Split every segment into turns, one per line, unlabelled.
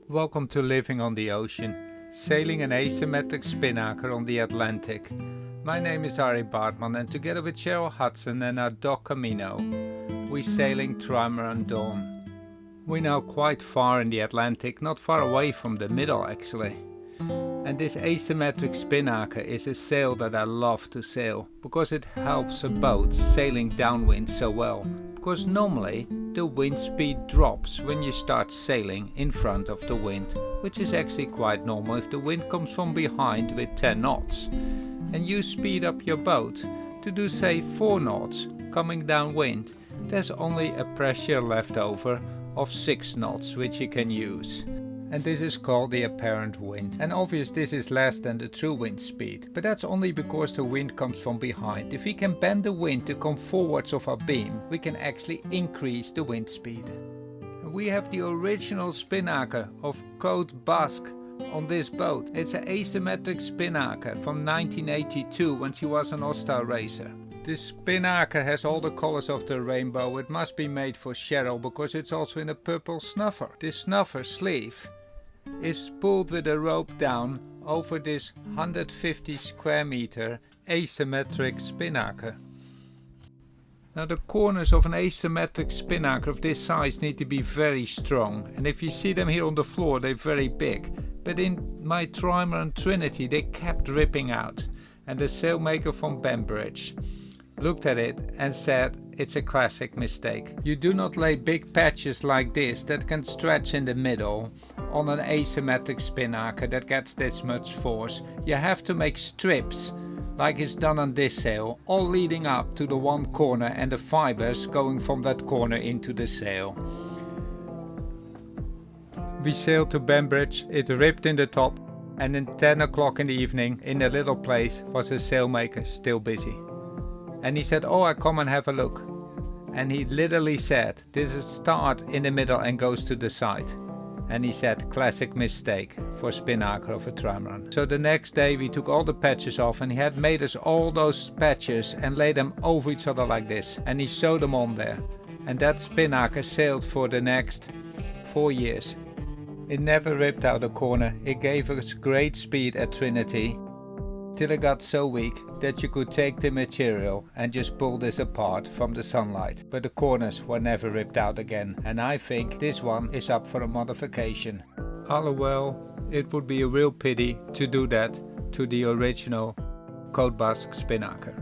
Welcome to Living on the Ocean, sailing an asymmetric Spinnaker on the Atlantic. My name is Arie Baartman, and together with Cheryl, Hudson and our dog Camino, we're sailing Trimaran Dawn. We're now quite far in the Atlantic, not far away from the middle actually. And this asymmetric Spinnaker is a sail that I love to sail, because it helps a boat sailing downwind so well. Because normally the wind speed drops when you start sailing in front of the wind, which is actually quite normal if the wind comes from behind with 10 knots. And you speed up your boat to do say 4 knots coming downwind, there's only a pressure left over of 6 knots which you can use. And this is called the apparent wind. And obviously this is less than the true wind speed, but that's only because the wind comes from behind. If we can bend the wind to come forwards of our beam, we can actually increase the wind speed. We have the original Spinnaker of Côte Basque on this boat. It's an asymmetric Spinnaker from 1982 when she was an All-Star racer. This Spinnaker has all the colors of the rainbow. It must be made for Cheryl because it's also in a purple snuffer. This snuffer sleeve is pulled with a rope down over this 150 square meter asymmetric Spinnaker. Now the corners of an asymmetric Spinnaker of this size need to be very strong, and if you see them here on the floor they're very big, but in my Trimaran Trinity they kept ripping out, and the sailmaker from Banbridge looked at it and said it's a classic mistake. You do not lay big patches like this that can stretch in the middle on an asymmetric Spinnaker that gets this much force. You have to make strips like it's done on this sail, all leading up to the one corner and the fibers going from that corner into the sail. We sailed to Banbridge, it ripped in the top, and in 10 o'clock in the evening in the little place was a sailmaker still busy. And he said, "Oh, I come and have a look." And he literally said, "This is start in the middle and goes to the side." And he said, "Classic mistake for Spinnaker of a Trimaran." So the next day we took all the patches off, and he had made us all those patches and laid them over each other like this. And he sewed them on there. And that Spinnaker sailed for the next 4 years. It never ripped out a corner. It gave us great speed at Trinity, till it got so weak that you could take the material and just pull this apart from the sunlight. But the corners were never ripped out again, and I think this one is up for a modification. Well, it would be a real pity to do that to the original Côte Basque Spinnaker.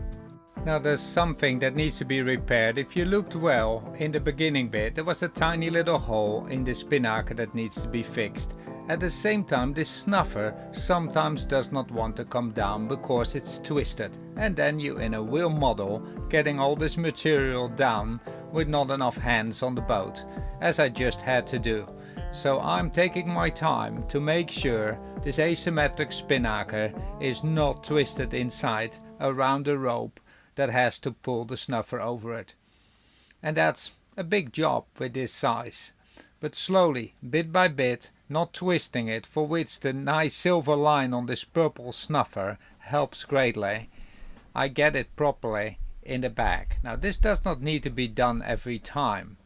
Now there's something that needs to be repaired. If you looked well in the beginning bit, there was a tiny little hole in the Spinnaker that needs to be fixed. At the same time, this snuffer sometimes does not want to come down because it's twisted, and then you in a real model getting all this material down with not enough hands on the boat, as I just had to do. So I'm taking my time to make sure this asymmetric Spinnaker is not twisted inside around a rope that has to pull the snuffer over it. And that's a big job with this size. But slowly, bit by bit, not twisting it, for which the nice silver line on this purple snuffer helps greatly, I get it properly in the bag. Now this does not need to be done every time,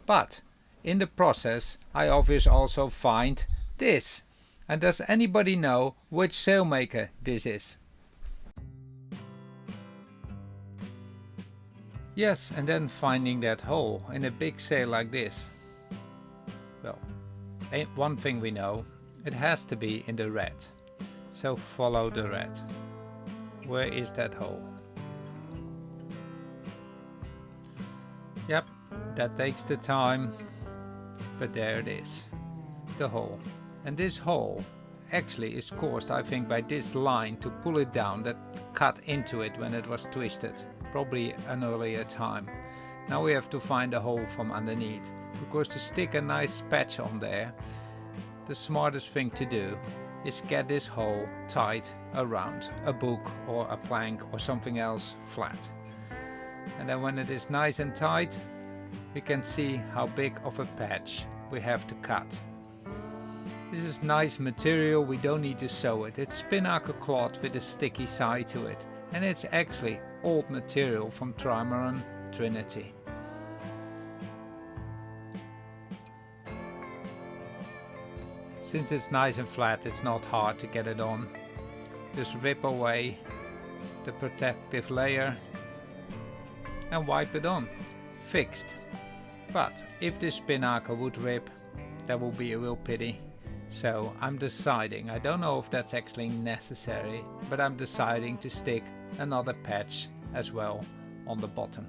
but in the process I obviously also find this. And does anybody know which sailmaker this is? Yes, and then finding that hole in a big sail like this. Well, one thing we know, it has to be in the red. So follow the red. Where is that hole? Yep, that takes the time, but there it is, the hole. And this hole actually is caused, I think, by this line to pull it down that cut into it when it was twisted, probably an earlier time. Now we have to find a hole from underneath, because to stick a nice patch on there, the smartest thing to do is get this hole tight around a book or a plank or something else flat. And then when it is nice and tight, we can see how big of a patch we have to cut. This is nice material, we don't need to sew it. It's Spinnaker cloth with a sticky side to it, and it's actually old material from Trimaran Trinity. Since it's nice and flat, it's not hard to get it on. Just rip away the protective layer and wipe it on. Fixed. But if the Spinnaker would rip, that would be a real pity. So I'm deciding, I don't know if that's actually necessary, but I'm deciding to stick another patch as well on the bottom.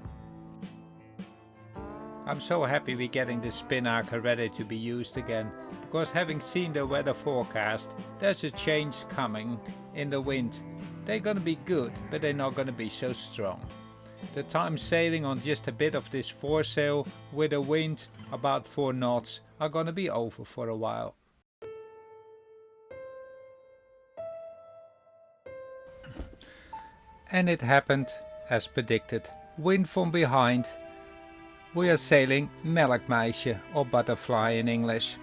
I'm so happy we're getting the Spinnaker ready to be used again, because having seen the weather forecast, there's a change coming in the wind. They're gonna be good, but they're not gonna be so strong. The time sailing on just a bit of this foresail with a wind about 4 knots are gonna be over for a while. And it happened as predicted. Wind from behind. We are sailing melkmeisje or butterfly in English.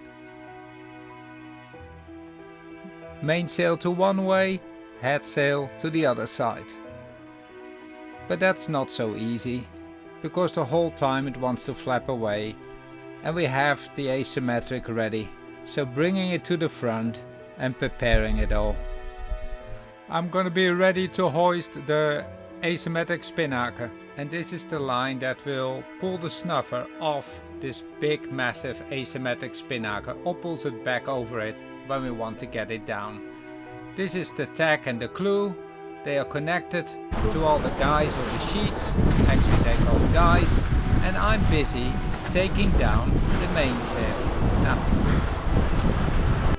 Mainsail to one way, head sail to the other side. But that's not so easy, because the whole time it wants to flap away, and we have the asymmetric ready, so bringing it to the front and preparing it all. I'm gonna be ready to hoist the asymmetric Spinnaker, and this is the line that will pull the snuffer off this big massive asymmetric Spinnaker or pulls it back over it when we want to get it down. This is the tack and the clue. They are connected to all the guys or the sheets, actually they're called guys, and I'm busy taking down the mainsail now.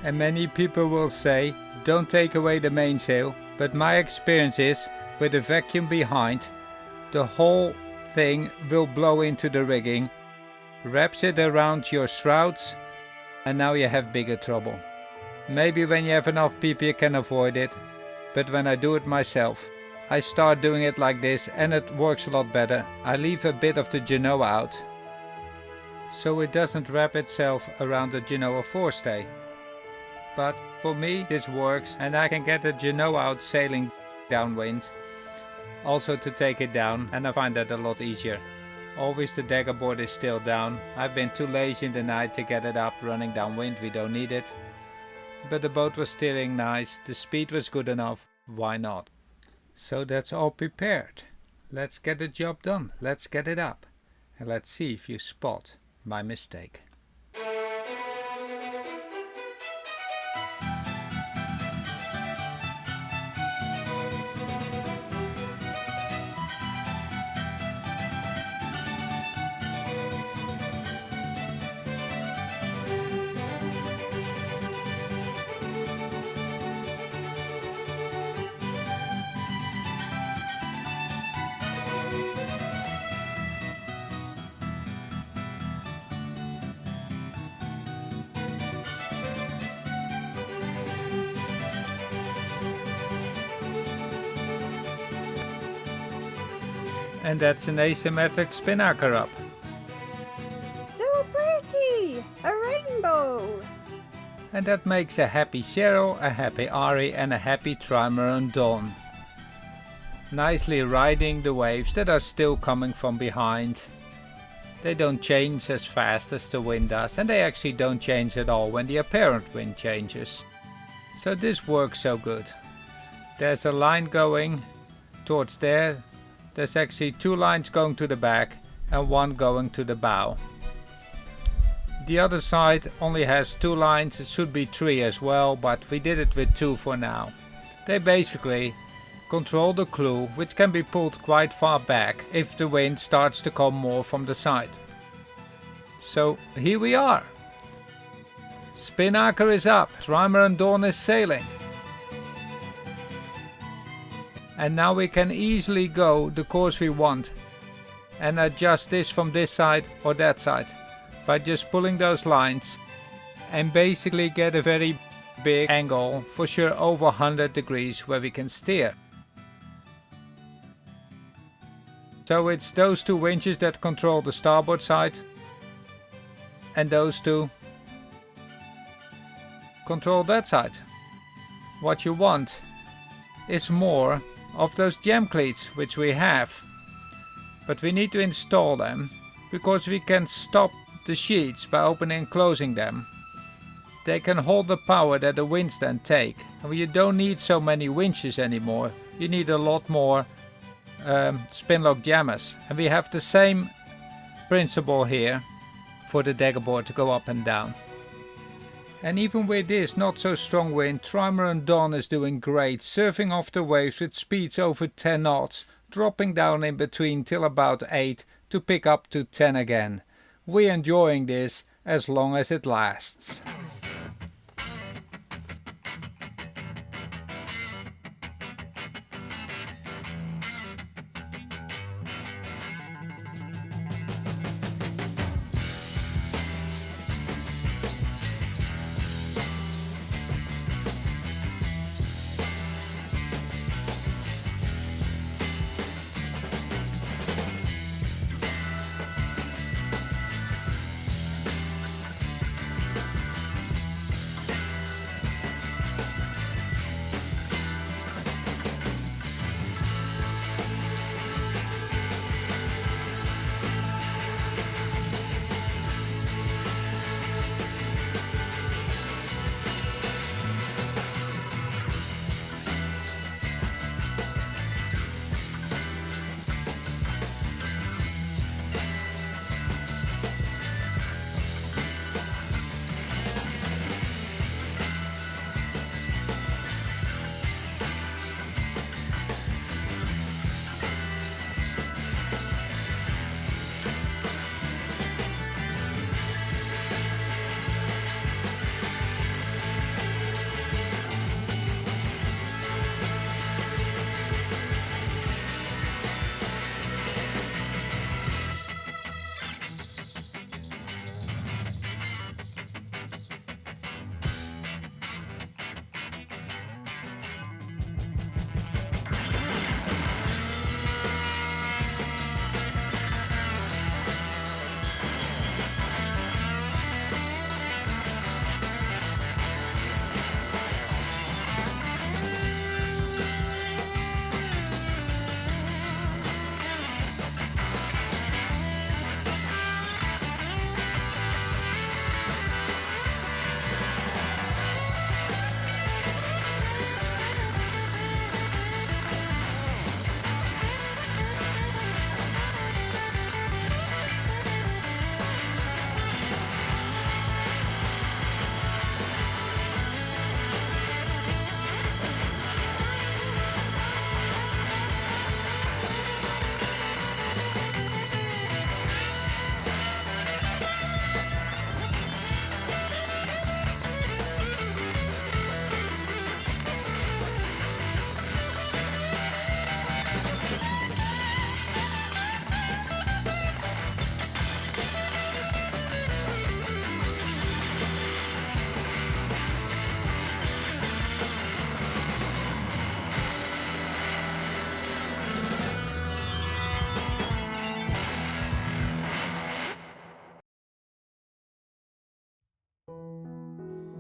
And many people will say, don't take away the mainsail, but my experience is, with the vacuum behind, the whole thing will blow into the rigging, wraps it around your shrouds, and now you have bigger trouble. Maybe when you have enough people you can avoid it, but when I do it myself, I start doing it like this and it works a lot better. I leave a bit of the genoa out, so it doesn't wrap itself around the genoa forestay. But for me this works, and I can get the genoa out sailing downwind, also to take it down, and I find that a lot easier. Always the dagger board is still down. I've been too lazy in the night to get it up running downwind, we don't need it. But the boat was steering nice, the speed was good enough, why not? So that's all prepared. Let's get the job done, let's get it up. And let's see if you spot my mistake. And that's an asymmetric Spinnaker up.
So pretty! A rainbow!
And that makes a happy Cheryl, a happy Arie and a happy Trimaran Dawn. Nicely riding the waves that are still coming from behind. They don't change as fast as the wind does, and they actually don't change at all when the apparent wind changes. So this works so good. There's a line going towards there. There's actually 2 lines going to the back and 1 going to the bow. The other side only has 2 lines, it should be 3 as well, but we did it with 2 for now. They basically control the clue, which can be pulled quite far back if the wind starts to come more from the side. So here we are. Spinnaker is up, Trimaran Dawn is sailing. And now we can easily go the course we want and adjust this from this side or that side by just pulling those lines and basically get a very big angle, for sure over 100 degrees, where we can steer. So it's those 2 winches that control the starboard side, and those 2 control that side. What you want is more of those jam cleats, which we have, but we need to install them because we can stop the sheets by opening and closing them. They can hold the power that the winds then take. And you don't need so many winches anymore. You need a lot more spin lock jammers. And we have the same principle here for the daggerboard to go up and down. And even with this not so strong wind, Trimaran Dawn is doing great, surfing off the waves with speeds over 10 knots, dropping down in between till about 8 to pick up to 10 again. We're enjoying this as long as it lasts.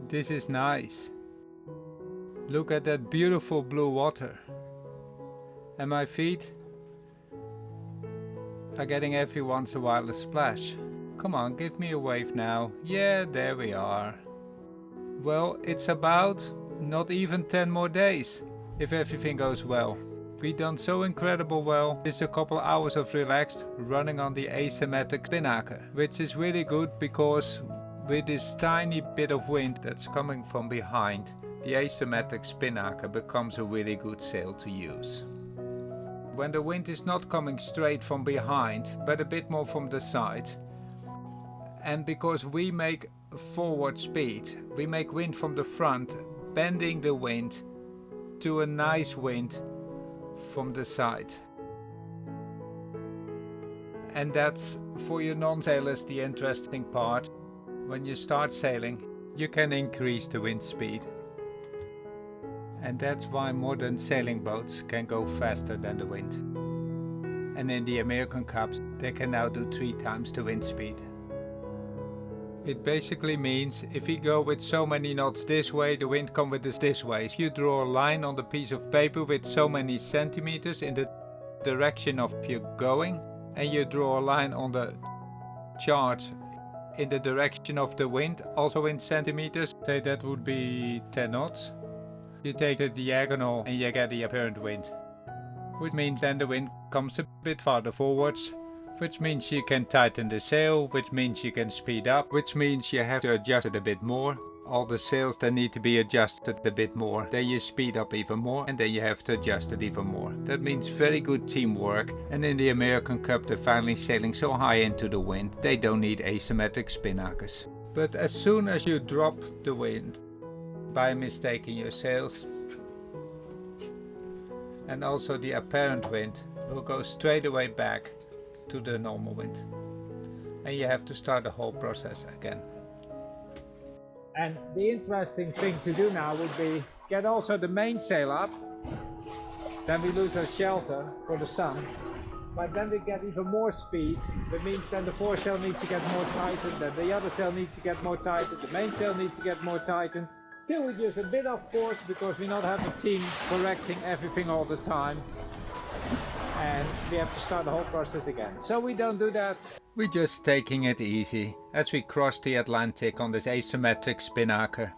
This is nice. Look at that beautiful blue water. And my feet are getting every once in a while a splash. Come on, give me a wave now. Yeah, there we are. Well, it's about not even 10 more days, if everything goes well. We've done so incredible well. It's a couple hours of relaxed running on the asymmetric Spinnaker, which is really good because with this tiny bit of wind that's coming from behind, the asymmetric Spinnaker becomes a really good sail to use. When the wind is not coming straight from behind, but a bit more from the side, and because we make forward speed, we make wind from the front, bending the wind to a nice wind from the side. And that's, for you non-sailors, the interesting part. When you start sailing, you can increase the wind speed. And that's why modern sailing boats can go faster than the wind. And in the American Cups, they can now do 3 times the wind speed. It basically means if you go with so many knots this way, the wind comes with us this way. If you draw a line on the piece of paper with so many centimeters in the direction of you're going, and you draw a line on the chart in the direction of the wind, also in centimeters. Say that would be 10 knots. You take the diagonal and you get the apparent wind, which means then the wind comes a bit farther forwards, which means you can tighten the sail, which means you can speed up, which means you have to adjust it a bit more. All the sails that need to be adjusted a bit more, then you speed up even more, and then you have to adjust it even more. That means very good teamwork, and in the American Cup they're finally sailing so high into the wind they don't need asymmetric spinnakers. But as soon as you drop the wind by mistaking your sails, and also the apparent wind will go straight away back to the normal wind, and you have to start the whole process again. And the interesting thing to do now would be get also the mainsail up, then we lose our shelter for the sun, but then we get even more speed. That means then the foresail needs to get more tightened, then the other sail needs to get more tightened, the mainsail needs to get more tightened, till we just a bit off course because we not have a team correcting everything all the time, and we have to start the whole process again. So we don't do that. We're just taking it easy as we cross the Atlantic on this asymmetric Spinnaker.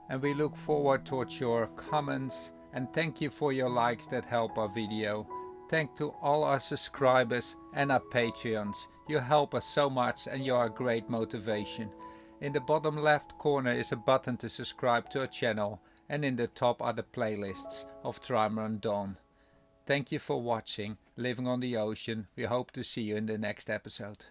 And we look forward towards your comments, and thank you for your likes that help our video. Thank to all our subscribers and our Patreons. You help us so much and you are a great motivation. In the bottom left corner is a button to subscribe to our channel, and in the top are the playlists of Trimaran Dawn. Thank you for watching Living on the Ocean. We hope to see you in the next episode.